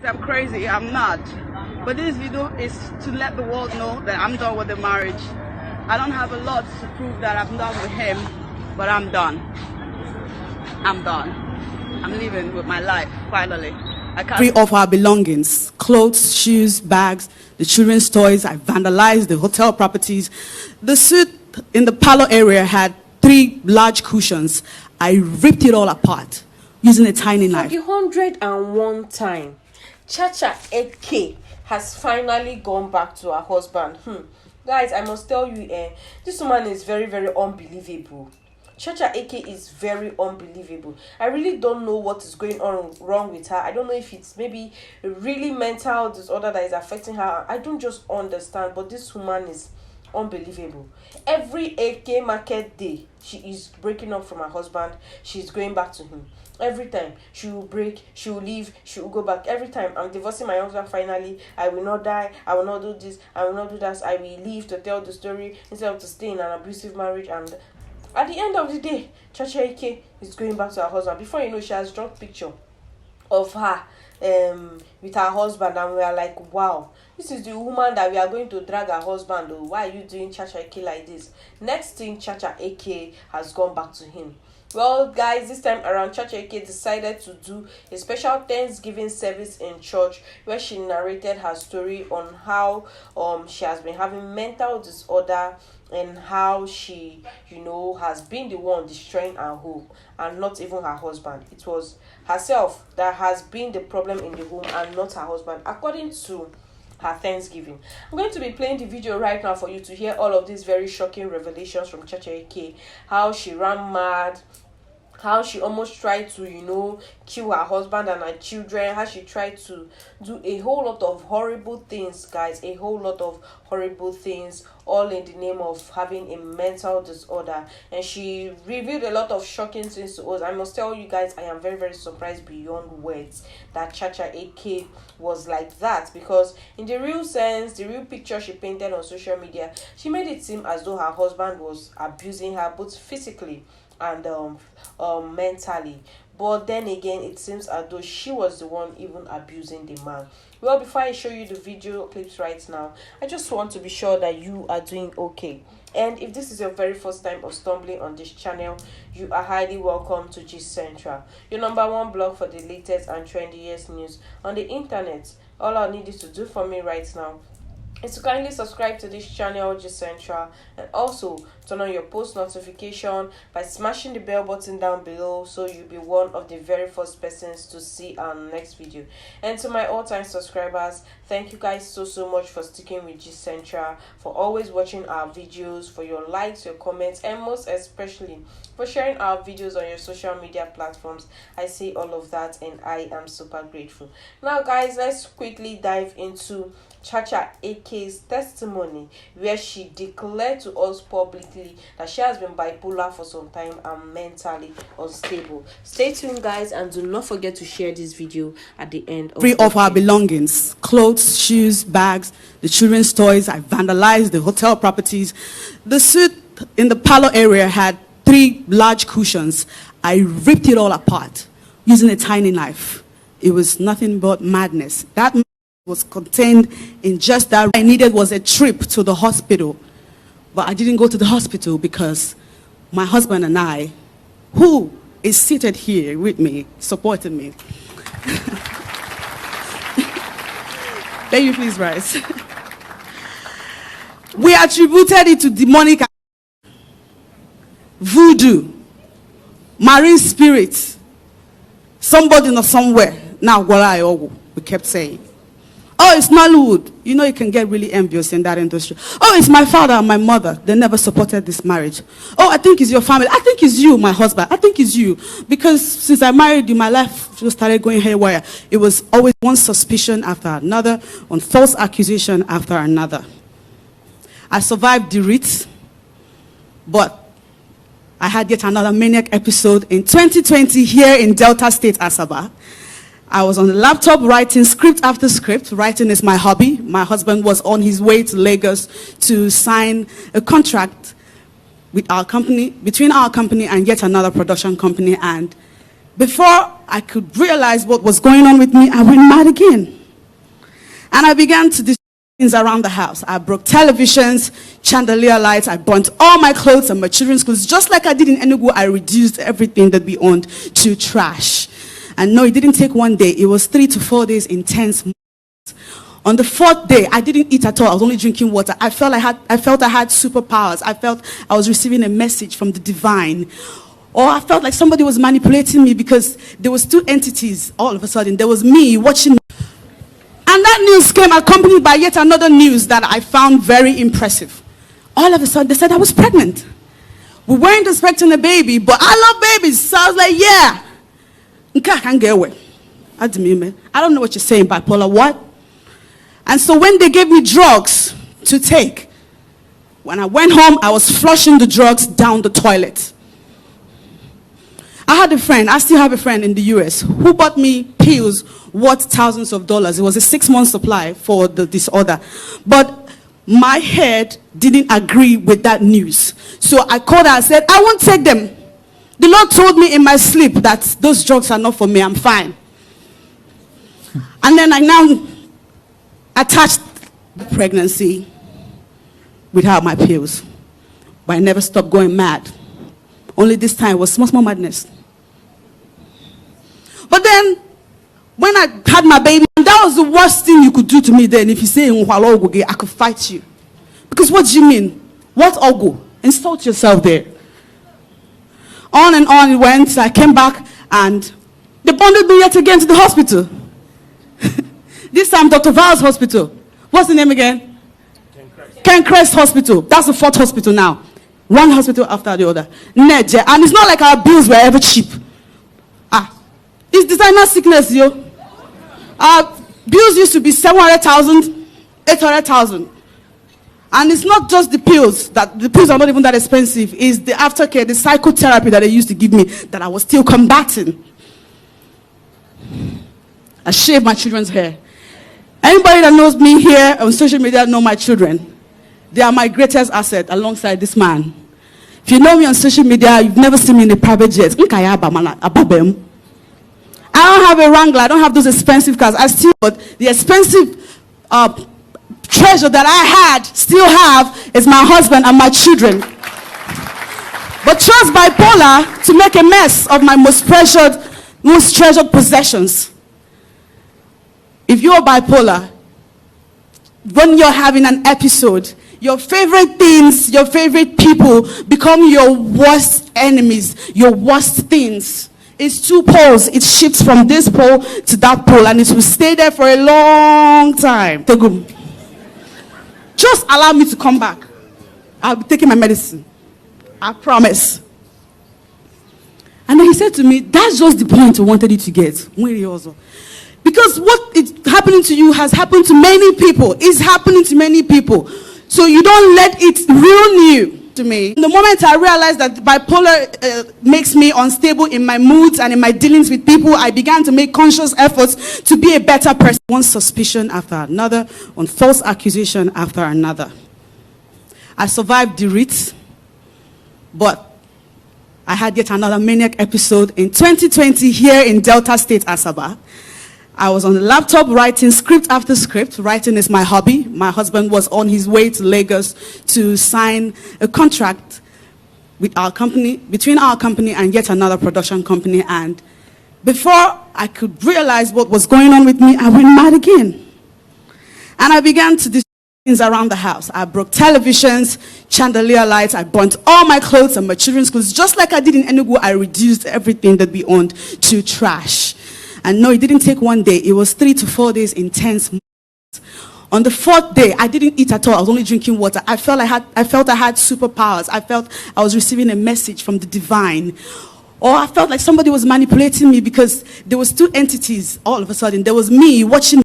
I'm crazy, I'm not. But this video is to let the world know that I'm done with the marriage. I don't have a lot to prove that I'm done with him, but I'm done. I'm done. I'm leaving with my life, finally. I can't. Free of our belongings, clothes, shoes, bags, the children's toys. I vandalized the hotel properties. The suite in the parlor area had 3 large cushions. I ripped it all apart using a tiny knife. For the 101 time, ChaCha Eke has finally gone back to her husband. Guys, I must tell you, this woman is very, very unbelievable. ChaCha Eke is very unbelievable. I really don't know what is going on wrong with her. I don't know if it's maybe a really mental disorder that is affecting her. I don't just understand, but this woman is unbelievable. Every Eke market day, she is breaking up from her husband. She's going back to him. Every time she will break, she will leave, she will go back. Every time, I'm divorcing my husband finally. I will not die. I will not do this. I will not do that. I will leave to tell the story instead of to stay in an abusive marriage. And at the end of the day, ChaCha Eke is going back to her husband. Before you know, she has dropped picture of her with her husband, and we are like, wow, this is the woman that we are going to drag her husband. Oh, why are you doing ChaCha Eke like this? Next thing, ChaCha Eke has gone back to him. Well, guys, this time around, ChaCha Eke decided to do a special Thanksgiving service in church where she narrated her story on how she has been having mental disorder and how she, has been the one destroying her home and not even her husband. It was herself that has been the problem in the home and not her husband, according to her Thanksgiving. I'm going to be playing the video right now for you to hear all of these very shocking revelations from ChaCha Eke. How she ran mad, how she almost tried to, kill her husband and her children, how she tried to do a whole lot of horrible things, guys, a whole lot of horrible things, all in the name of having a mental disorder. And she revealed a lot of shocking things to us. I must tell you guys, I am very, very surprised beyond words that ChaCha Eke was like that, because in the real sense, the real picture she painted on social media, she made it seem as though her husband was abusing her both physically and mentally. But then again, it seems as though she was the one even abusing the man. Well, before I show you the video clips right now, I just want to be sure that you are doing okay. And if this is your very first time of stumbling on this channel, you are highly welcome to Gist Central, your #1 blog for the latest and trendiest news on the internet. All I need you to do for me right now is to kindly subscribe to this channel, Gist Central, and also turn on your post notification by smashing the bell button down below so you'll be one of the very first persons to see our next video. And to my all-time subscribers, thank you guys so much for sticking with Gist Central, for always watching our videos, for your likes, your comments, and most especially for sharing our videos on your social media platforms. I see all of that and I am super grateful. Now guys, let's quickly dive into ChaCha Eke's testimony, where she declared to us publicly that she has been bipolar for some time and mentally unstable. Stay tuned guys, and do not forget to share this video at the end of Free of our belongings, clothes, shoes, bags, the children's toys. I vandalized the hotel properties. The suite in the parlor area had 3 large cushions. I ripped it all apart using a tiny knife. It was nothing but madness. That was contained in just that. I needed was a trip to the hospital, but I didn't go to the hospital because my husband and I, who is seated here with me, supporting me. Can you please rise? We attributed it to demonic voodoo, marine spirits, somebody not somewhere. Now, we kept saying, oh, it's Nollywood. You can get really envious in that industry. Oh, it's my father and my mother. They never supported this marriage. Oh, I think it's your family. I think it's you, my husband. I think it's you. Because since I married you, my life just started going haywire. It was always one suspicion after another, one false accusation after another. I survived the writ, but I had yet another maniac episode in 2020 here in Delta State, Asaba. I was on the laptop writing script after script. Writing is my hobby. My husband was on his way to Lagos to sign a contract with our company, between our company and yet another production company, and Before I could realize what was going on with me, I went mad again. And I began to do things around the house. I broke televisions, chandelier lights, I burnt all my clothes and my children's clothes. Just like I did in Enugu, I reduced everything that we owned to trash. And no, it didn't take one day. It was 3 to 4 days intense. On the 4th day, I didn't eat at all. I was only drinking water. I felt I had superpowers. I felt I was receiving a message from the divine. Or I felt like somebody was manipulating me because there was 2 entities all of a sudden. There was me watching. And that news came accompanied by yet another news that I found very impressive. All of a sudden, they said I was pregnant. We weren't expecting a baby, but I love babies. So I was like, yeah. I can't get away. I don't know what you're saying, bipolar. What? And so when they gave me drugs to take, when I went home, I was flushing the drugs down the toilet. I had a friend, I still have a friend in the US, who bought me pills worth thousands of dollars. It was a 6-month supply for the disorder. But my head didn't agree with that news. So I called her and said, I won't take them. The Lord told me in my sleep that those drugs are not for me, I'm fine. And then I now attached the pregnancy without my pills. But I never stopped going mad. Only this time it was small madness. But then, when I had my baby, that was the worst thing you could do to me then. If you say, I could fight you. Because what do you mean? What ogo? Insult yourself there. On and on it went. I came back and they bonded me yet again to the hospital. This time, Dr. Val's hospital. What's the name again? Ken Crest Hospital. That's the 4th hospital now. One hospital after the other. And it's not like our bills were ever cheap. It's designer sickness, yo. Our bills used to be 700,000, 800,000. And it's not just the pills. The pills are not even that expensive. It's the aftercare, the psychotherapy that they used to give me that I was still combating. I shaved my children's hair. Anybody that knows me here on social media know my children. They are my greatest asset alongside this man. If you know me on social media, you've never seen me in a private jet. I don't have a Wrangler. I don't have those expensive cars. But the expensive treasure that I still have, is my husband and my children. But trust bipolar to make a mess of my most treasured possessions. If you're bipolar, when you're having an episode, your favorite things, your favorite people become your worst enemies, your worst things. It's 2 poles. It shifts from this pole to that pole, and it will stay there for a long time. Just allow me to come back. I'll be taking my medicine. I promise. And then he said to me, that's just the point I wanted you to get. Because what is happening to you has happened to many people. It's happening to many people. So you don't let it ruin you. To me. The moment I realized that bipolar makes me unstable in my moods and in my dealings with people, I began to make conscious efforts to be a better person. One suspicion after another, one false accusation after another. I survived the writ, but I had yet another maniac episode in 2020 here in Delta State, Asaba. I was on the laptop writing script after script. Writing is my hobby. My husband was on his way to Lagos to sign a contract with our company, between our company and yet another production company. And before I could realize what was going on with me, I went mad again. And I began to do things around the house. I broke televisions, chandelier lights. I burnt all my clothes and my children's clothes. Just like I did in Enugu, I reduced everything that we owned to trash. And no, it didn't take one day. It was 3 to 4 days intense. On the 4th day, I didn't eat at all. I was only drinking water. I felt I had superpowers. I felt I was receiving a message from the divine. Or I felt like somebody was manipulating me because there was 2 entities all of a sudden. There was me watching